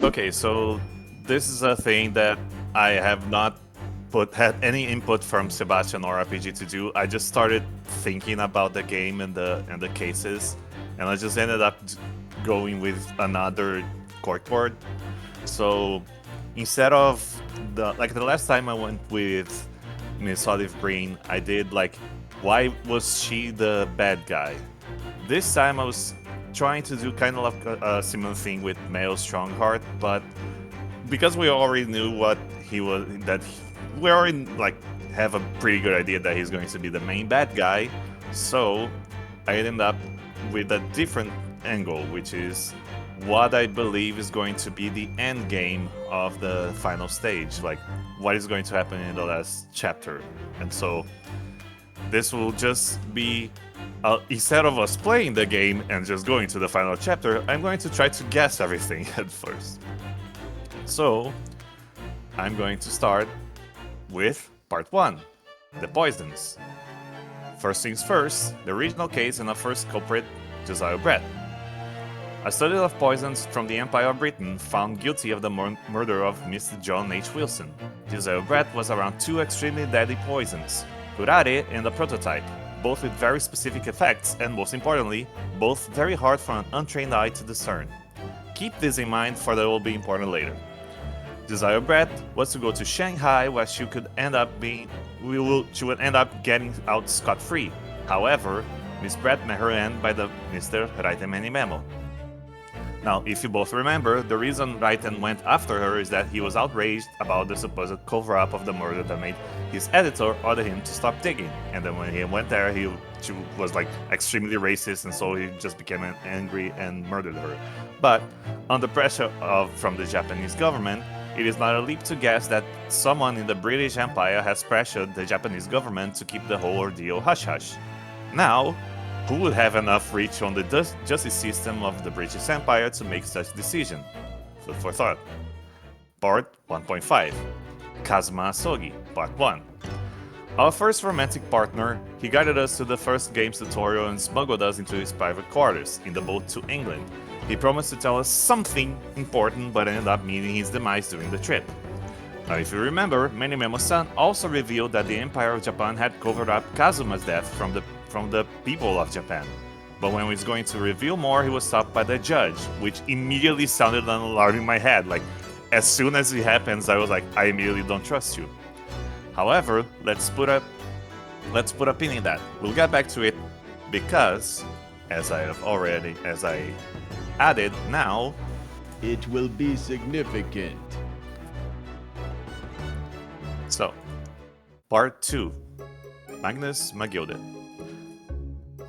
Okay, so this is a thing that I have not had any input from Sebastian or RPG to do. I just started thinking about the game and the cases, and I just ended up going with another corkboard. So instead of the last time I went with Miss Olive Green, I did like why was she the bad guy? This time I was trying to do kind of like a similar thing with Male Strongheart, but because we already knew what he was, we already like have a pretty good idea that he's going to be the main bad guy. So I ended up with a different angle, which is what I believe is going to be the end game of the final stage, like what is going to happen in the last chapter. And so this will just be instead of us playing the game and just going to the final chapter, I'm going to try to guess everything at first. So I'm going to start with part 1, the poisons. First things first, the original case and the first culprit, Josiah Brett. A study of poisons from the Empire of Britain found guilty of the murder of Mr. John H. Wilson. Josiah Brett was around 2 extremely deadly poisons, curare and the prototype, both with very specific effects and, most importantly, both very hard for an untrained eye to discern. Keep this in mind, for they will be important later. Josiah Brett was to go to Shanghai, where she would end up getting out scot-free. However, Miss Brett met her end by the Mr. Raiten Memo. Now, if you both remember, the reason Raiten went after her is that he was outraged about the supposed cover-up of the murder that made his editor order him to stop digging. And then when he went there, she was like extremely racist, and so he just became angry and murdered her. But under pressure from the Japanese government, it is not a leap to guess that someone in the British Empire has pressured the Japanese government to keep the whole ordeal hush-hush. Now, who would have enough reach on the justice system of the British Empire to make such decision? Food for thought. Part 1.5. Kazuma Asogi, Part 1. Our first romantic partner, he guided us to the first game's tutorial and smuggled us into his private quarters in the boat to England. He promised to tell us something important, but ended up meeting his demise during the trip. Now, if you remember, Memo-san also revealed that the Empire of Japan had covered up Kazuma's death from the people of Japan. But when he was going to reveal more, he was stopped by the judge, which immediately sounded an alarm in my head. Like, as soon as it happens, I was like, I immediately don't trust you. However, let's put a pin in that. We'll get back to it because, as I added now, it will be significant. So, part 2, Magnus Magilde.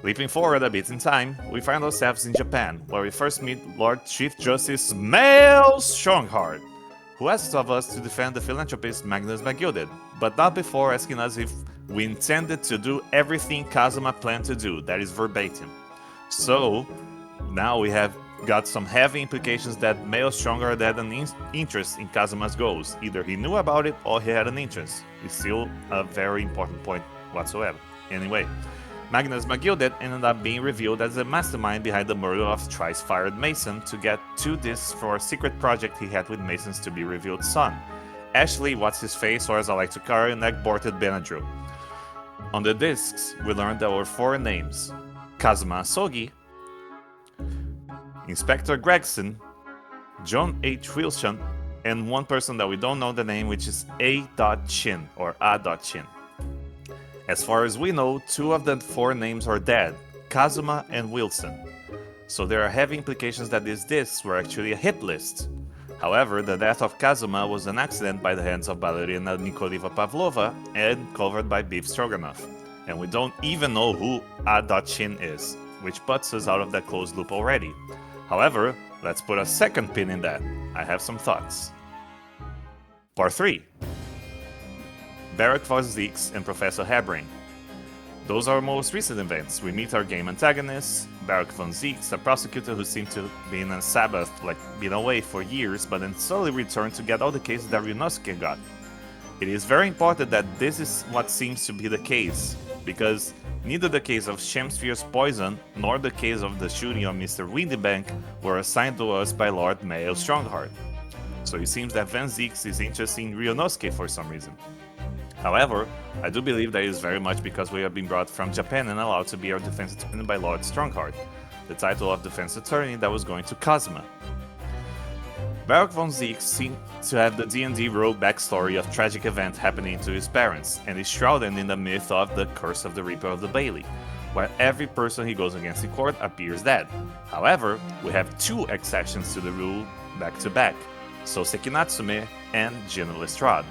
Leaping forward a bit in time, we find ourselves in Japan, where we first meet Lord Chief Justice Male Strongheart, who asks of us to defend the philanthropist Magnus Magilde, but not before asking us if we intended to do everything Kazuma planned to do, that is verbatim. So, now we have got some heavy implications that Male Strongheart had an interest in Kazuma's goals. Either he knew about it or he had an interest. It's still a very important point whatsoever. Anyway, Magnus Magilde ended up being revealed as the mastermind behind the murder of thrice-fired Mason to get 2 discs for a secret project he had with Mason's to-be-revealed son, Ashley What's-His-Face, or as I like to call her, Neck-Borted Benadryl. On the discs, we learned there were 4 names: Kazuma Asogi, Inspector Gregson, John H. Wilson, and one person that we don't know the name, which is A. Chin, or A. Chin. As far as we know, 2 of the 4 names are dead, Kazuma and Wilson. So there are heavy implications that these discs were actually a hit list. However, the death of Kazuma was an accident by the hands of ballerina Nikoliva Pavlova and covered by Beef Stroganoff. And we don't even know who A. Chin is, which puts us out of that closed loop already. However, let's put a second pin in that. I have some thoughts. Part 3. Barak von Zeeks and Professor Hebring. Those are our most recent events. We meet our game antagonists, Barak von Zeeks, a prosecutor who seemed to be in a Sabbath, like been away for years, but then suddenly returned to get all the cases that Ryunosuke got. It is very important that this is what seems to be the case, because neither the case of Shemsphere's poison nor the case of the shooting of Mr. Windybank were assigned to us by Lord Male Strongheart. so it seems that Van Zieks is interested in Ryunosuke for some reason. However, I do believe that it is very much because we have been brought from Japan and allowed to be our defense attorney by Lord Strongheart, the title of defense attorney that was going to Kazuma. Barak von Zieks seems to have the D&D rogue backstory of tragic event happening to his parents, and is shrouded in the myth of the Curse of the Reaper of the Bailey, where every person he goes against in court appears dead. However, we have two exceptions to the rule back to back, Soseki Natsume and Gina Lestrade.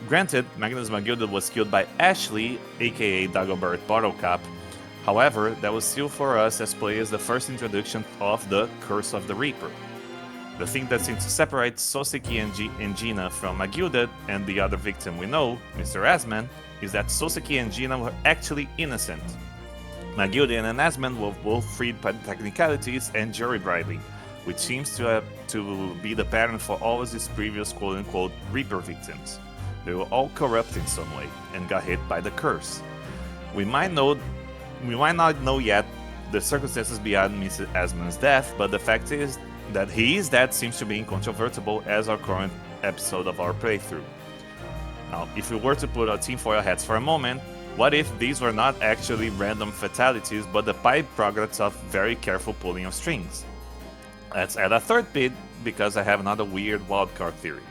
Granted, Magnus Magilda was killed by Ashley, aka Dagobert Bottlecap. However, that was still for us as players the first introduction of the Curse of the Reaper. The thing that seems to separate Soseki and Gina from Magilda and the other victim we know, Mr. Asman, is that Soseki and Gina were actually innocent. Magilda and Asman were both freed by technicalities and jury bribing, which seems to be the pattern for all of these previous quote-unquote Reaper victims. They were all corrupt in some way and got hit by the curse. We might not know yet the circumstances behind Mr. Asman's death, but the fact is that his death seems to be incontrovertible as our current episode of our playthrough. Now, if we were to put our tinfoil hats for a moment, what if these were not actually random fatalities but the byproducts of very careful pulling of strings? Let's add a third bit because I have another weird wildcard theory.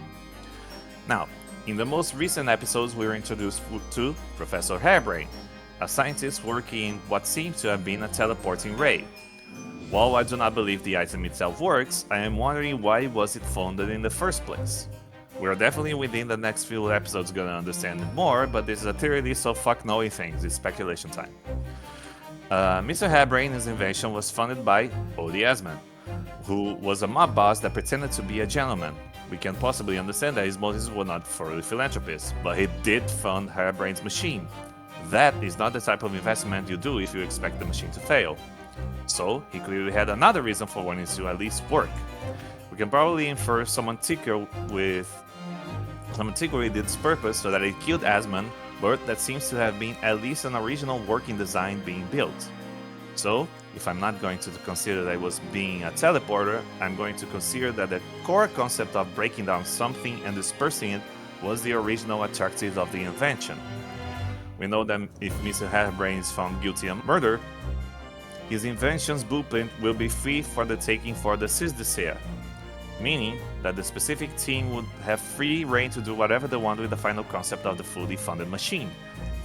Now, in the most recent episodes we were introduced to Professor Hairbrain, a scientist working in what seems to have been a teleporting ray. While I do not believe the item itself works, I am wondering why was it founded in the first place. We are definitely within the next few episodes gonna understand it more, but this is a theory, so fuck knowing things, it's speculation time. Mr. Hairbrain's invention was funded by Odie Asman, who was a mob boss that pretended to be a gentleman. We can possibly understand that his motives were not for philanthropist, but he did fund Hairbrain's machine. That is not the type of investment you do if you expect the machine to fail. So, he clearly had another reason for wanting to at least work. We can probably infer someone tinkered with its purpose so that it killed Asman, but that seems to have been at least an original working design being built. So, if I'm not going to consider that it was being a teleporter, I'm going to consider that the core concept of breaking down something and dispersing it was the original attractive of the invention. We know that if Mr. Hairbrain is found guilty of murder, his invention's blueprint will be free for the taking for the Cisdicea, meaning that the specific team would have free reign to do whatever they want with the final concept of the fully funded machine,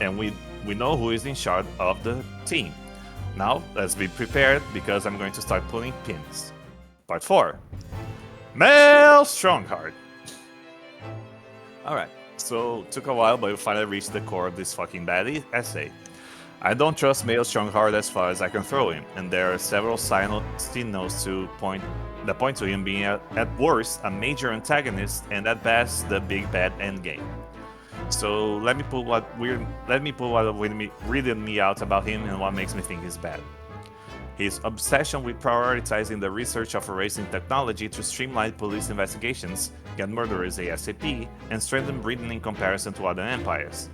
and we know who is in charge of the team. Now, let's be prepared because I'm going to start pulling pins. Part 4. Male Strongheart. Alright, so took a while, but we finally reached the core of this fucking bad essay. I don't trust Male Strongheart as far as I can throw him, and there are several signals to point to him being at worst a major antagonist and at best the big bad endgame. So let me pull what weirded me out about him and what makes me think he's bad. His obsession with prioritizing the research of erasing technology to streamline police investigations, get murderers ASAP, and strengthen Britain in comparison to other empires.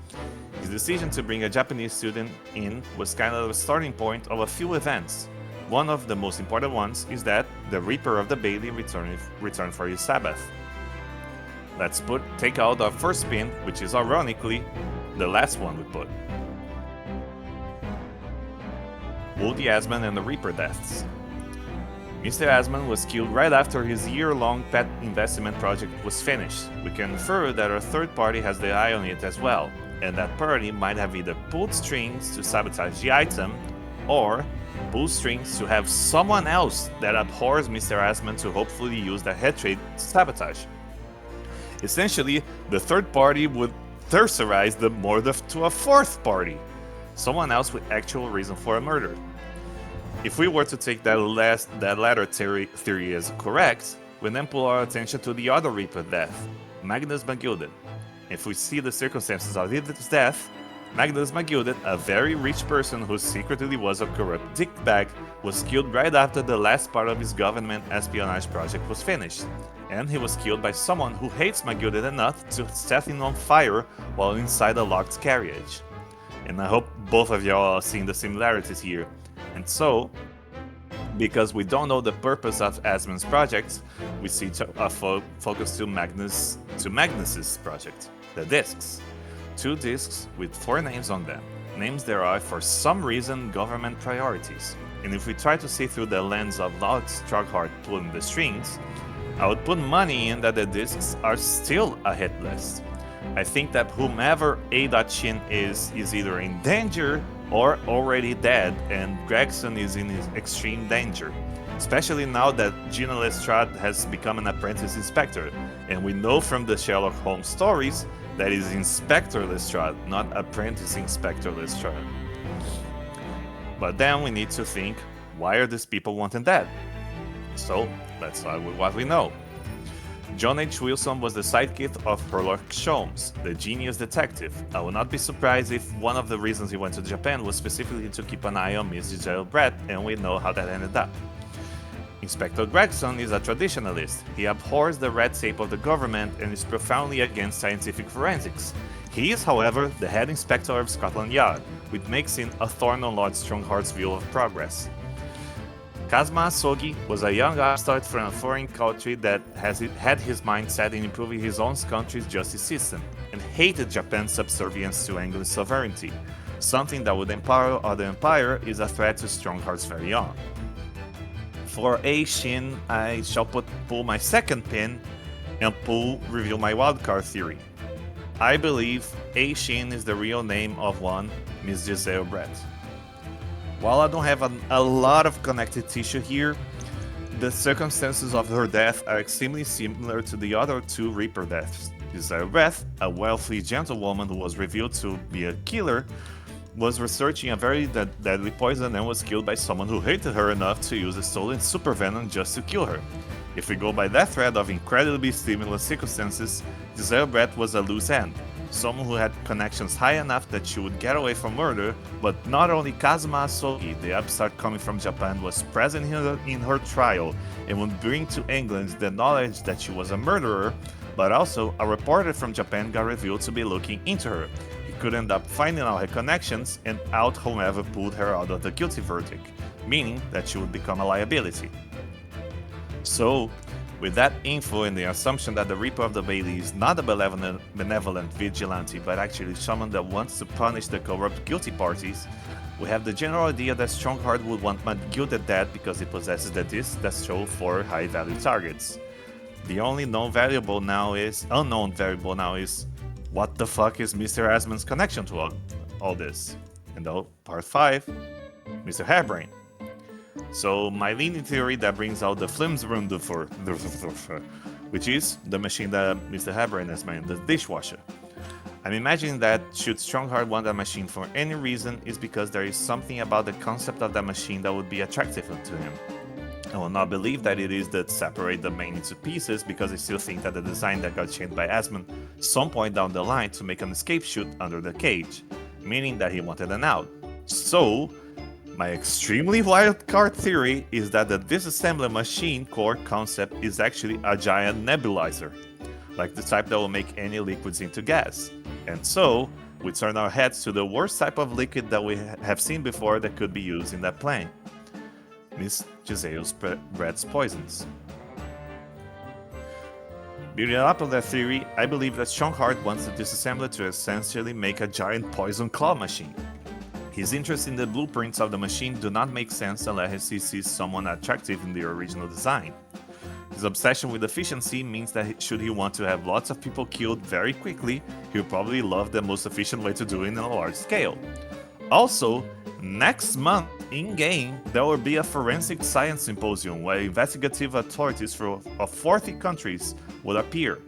His decision to bring a Japanese student in was kind of a starting point of a few events. One of the most important ones is that the Reaper of the Bailey returned for his Sabbath. Let's take out our first spin, which is ironically the last one we put. Woody Asman and the Reaper deaths. Mr. Asman was killed right after his year-long pet investment project was finished. We can infer that a third party has their eye on it as well, and that party might have either pulled strings to sabotage the item, or pulled strings to have someone else that abhors Mr. Asman to hopefully use the head trade to sabotage. Essentially, the third party would tercerize the murder to a fourth party, someone else with actual reason for a murder. If we were to take that latter theory as correct, we then pull our attention to the other Reaper death, Magnus Magilden. If we see the circumstances of his death, Magnus Magilden, a very rich person who secretly was a corrupt dickbag, was killed right after the last part of his government espionage project was finished, and he was killed by someone who hates Magilden enough to set him on fire while inside a locked carriage. And I hope both of y'all are seeing the similarities here. And so, Because we don't know the purpose of Asmon's projects, we see a focus to Magnus's project, the discs. 2 discs with 4 names on them, names derived for some reason government priorities. And if we try to see through the lens of Lord Strongheart pulling the strings, I would put money in that the discs are still a hit list. I think that whomever A.Shin is either in danger or already dead, and Gregson is in extreme danger. Especially now that Gina Lestrade has become an apprentice inspector, and we know from the Sherlock Holmes stories that is Inspector Lestrade, not Apprentice Inspector Lestrade. But then we need to think, why are these people wanting that? So, let's start with what we know. John H. Wilson was the sidekick of Sherlock Holmes, the genius detective. I would not be surprised if one of the reasons he went to Japan was specifically to keep an eye on Miss Giselle Brett, and we know how that ended up. Inspector Gregson is a traditionalist. He abhors the red tape of the government and is profoundly against scientific forensics. He is, however, the head inspector of Scotland Yard, which makes him a thorn on Lord Strongheart's view of progress. Kazuma Asogi was a young upstart from a foreign country that had his mind set in improving his own country's justice system, and hated Japan's subservience to English sovereignty. Something that would empower the empire is a threat to Strongheart's very own. For A-Shin, I shall pull my second pin and reveal my wildcard theory. I believe A-Shin is the real name of one Miss Giselle Brett. While I don't have a lot of connective tissue here, the circumstances of her death are extremely similar to the other 2 Reaper deaths. Giselle Brett, a wealthy gentlewoman who was revealed to be a killer, was researching a very deadly poison and was killed by someone who hated her enough to use a stolen supervenom just to kill her. If we go by that thread of incredibly similar circumstances, Giselle Brett was a loose end. Someone who had connections high enough that she would get away from murder, but not only Kazuma Asogi, the upstart coming from Japan, was present in her trial and would bring to England the knowledge that she was a murderer, but also a reporter from Japan got revealed to be looking into her. He could end up finding out her connections and out whomever pulled her out of the guilty verdict, meaning that she would become a liability. So, with that info and the assumption that the Reaper of the Bailey is not a benevolent vigilante but actually someone that wants to punish the corrupt guilty parties, we have the general idea that Strongheart would want McGilded dead because he possesses the discs that show 4 high-value targets. The only unknown variable now is, what the fuck is Mr. Asmon's connection to all this? And part 5, Mr. Harebrained. So my leading theory that brings out the Flimsrundufer, which is the machine that Mr. Harebrained has made, the dishwasher. I'm imagining that should Strongheart want that machine for any reason is because there is something about the concept of that machine that would be attractive to him. I will not believe that it is that separate the main into pieces because I still think that the design that got changed by Asmon some point down the line to make an escape chute under the cage, meaning that he wanted an out. So, my extremely wild card theory is that the disassembly machine core concept is actually a giant nebulizer, like the type that will make any liquids into gas. And so, we turn our heads to the worst type of liquid that we have seen before that could be used in that plane. Miss Giselle Brett's poisons. Building up on that theory, I believe that Strongheart wants the disassembler to essentially make a giant poison claw machine. His interest in the blueprints of the machine do not make sense unless he sees someone attractive in the original design. His obsession with efficiency means that should he want to have lots of people killed very quickly, he'll probably love the most efficient way to do it in a large scale. Also, next month, in-game, there will be a forensic science symposium where investigative authorities from 40 countries will appear,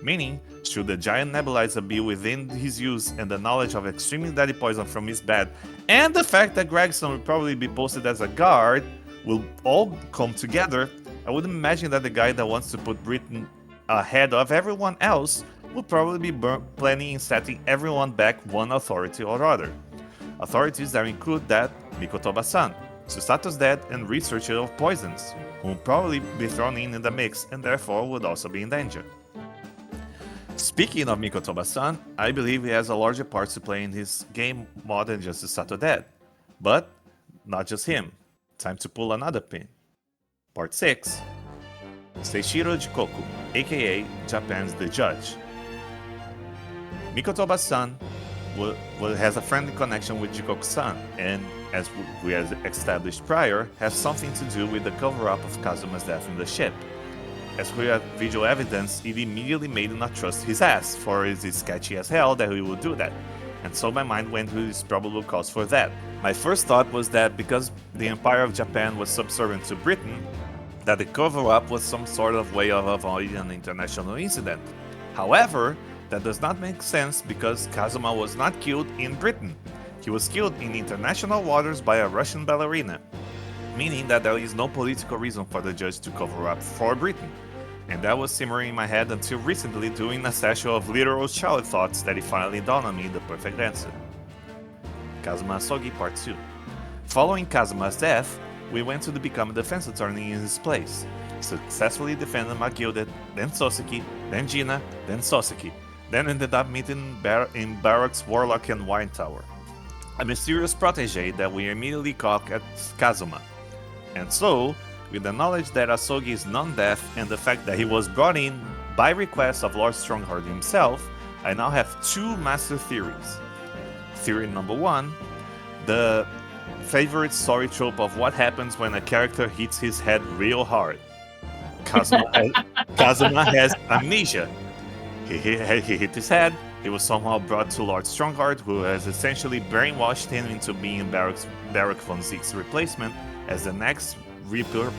meaning, should the giant nebulizer be within his use and the knowledge of extremely deadly poison from his bed, and the fact that Gregson will probably be posted as a guard, will all come together, I would imagine that the guy that wants to put Britain ahead of everyone else will probably be planning in setting everyone back one authority or other. Authorities that include that Mikotoba-san, Susato's dad and researcher of poisons, who will probably be thrown in the mix and therefore would also be in danger. Speaking of Mikotoba-san, I believe he has a larger part to play in his game more than just Susato dead. But not just him. Time to pull another pin. Part 6. Seishiro Jikoku, aka Japan's The Judge. Mikotoba-san has a friendly connection with Jikoku-san, and as we had established prior, has something to do with the cover-up of Kazuma's death in the ship. As we have visual evidence, it immediately made me not trust his ass, for it is sketchy as hell that he would do that. And so my mind went to his probable cause for that. My first thought was that because the Empire of Japan was subservient to Britain, that the cover-up was some sort of way of avoiding an international incident. However, that does not make sense because Kazuma was not killed in Britain. He was killed in international waters by a Russian ballerina, meaning that there is no political reason for the judge to cover up for Britain. And that was simmering in my head until recently doing a session of literal child thoughts that it finally dawned on me the perfect answer. Kazuma Asogi Part 2. Following Kazuma's death, we went to become a defense attorney in his place, successfully defended Magilde, then Soseki, then Gina, then Soseki, then ended up meeting in Baroque's Warlock and Wine Tower, a mysterious protege that we immediately caught at Kazuma. And so, with the knowledge that Asogi is non-death and the fact that he was brought in by request of Lord Strongheart himself, I now have two master theories. Theory number 1, the favorite story trope of what happens when a character hits his head real hard. Kazuma has amnesia. He hit his head, he was somehow brought to Lord Strongheart, who has essentially brainwashed him into being Baroque von Zeke's replacement as the next Reaper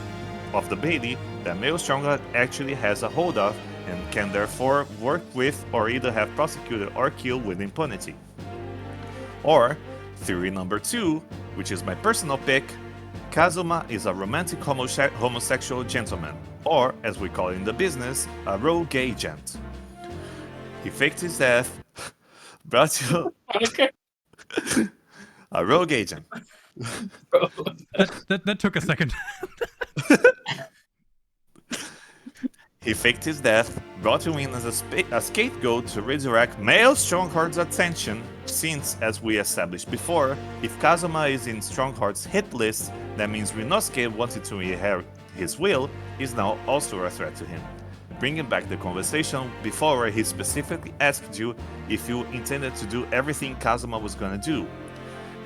of the Bailey that Male Strongheart actually has a hold of and can therefore work with or either have prosecuted or killed with impunity. Or, theory number 2, which is my personal pick, Kazuma is a romantic homosexual gentleman, or as we call it in the business, a rogue agent. He faked his death, brought to Okay. a rogue agent. That took a second. He faked his death, brought him in as a scapegoat to redirect Male Strongheart's attention, since, as we established before, if Kazuma is in Strongheart's hit list, that means Ryunosuke wanted to inherit his will, is now also a threat to him. Bringing back the conversation before where he specifically asked you if you intended to do everything Kazuma was gonna do.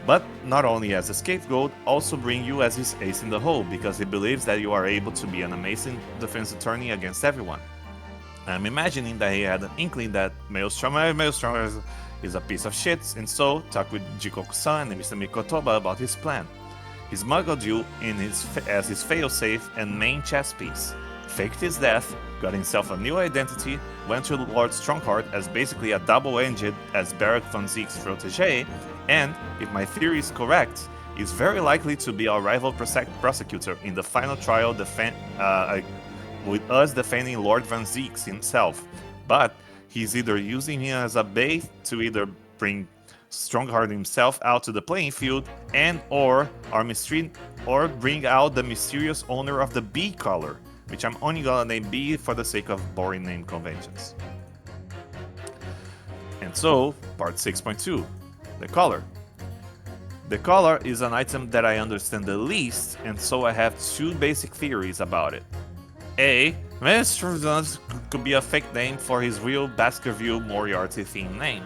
But not only as a scapegoat, also bring you as his ace in the hole, because he believes that you are able to be an amazing defense attorney against everyone. I'm imagining that he had an inkling that Maelstrom is a piece of shit, and so talked with Jikoku-san and Mr. Mikotoba about his plan. He smuggled you in as his failsafe and main chess piece, faked his death, got himself a new identity, went to Lord Strongheart as basically a double-agent as Baroque von Zeke's protege, and, if my theory is correct, is very likely to be our rival prosecutor in the final trial with us defending Lord Van Zeeks himself. But he's either using him as a bait to either bring Strongheart himself out to the playing field or bring out the mysterious owner of the B color, which I'm only gonna name B for the sake of boring name conventions. And so, part 6.2. The collar. The collar is an item that I understand the least, and so I have two basic theories about it. A. Mr. could be a fake name for his real Baskerville Moriarty themed name,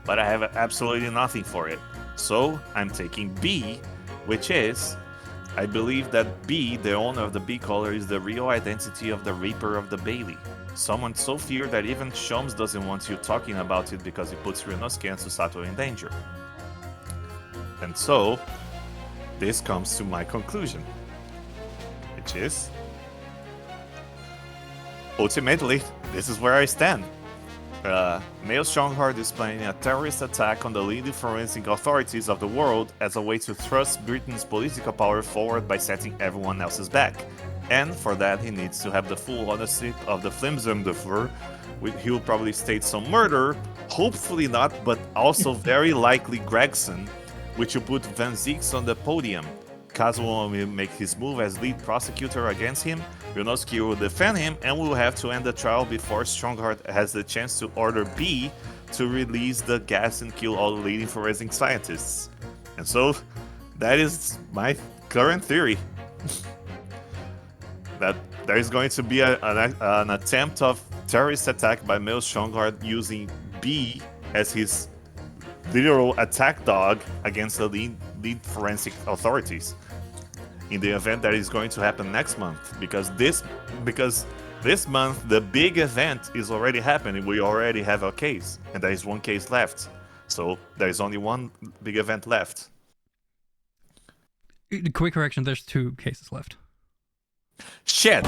but I have absolutely nothing for it. So I'm taking B, which is, I believe that B, the owner of the B collar, is the real identity of the Reaper of the Bailey. Someone so feared that even Shums doesn't want you talking about it because it puts Ryunosuke and Susato in danger. And so, this comes to my conclusion, which is, ultimately, this is where I stand. Male Strongheart is planning a terrorist attack on the leading forensic authorities of the world as a way to thrust Britain's political power forward by setting everyone else's back. And for that, he needs to have the full ownership of the Flimsum de Fleur. He will probably state some murder, hopefully not, but also very likely Gregson, which will put Van Zeeks on the podium. Kazuma will make his move as lead prosecutor against him, Ryunosuke will defend him, and we will have to end the trial before Strongheart has the chance to order B to release the gas and kill all the leading forensic scientists. And so, that is my current theory. that there is going to be an attempt of terrorist attack by Mel Shongard using B as his literal attack dog against the lead forensic authorities in the event that is going to happen next month, because this month the big event is already happening. We already have a case, and there is one case left, so there is only one big event left. Quick correction, there's 2 cases left. Shit.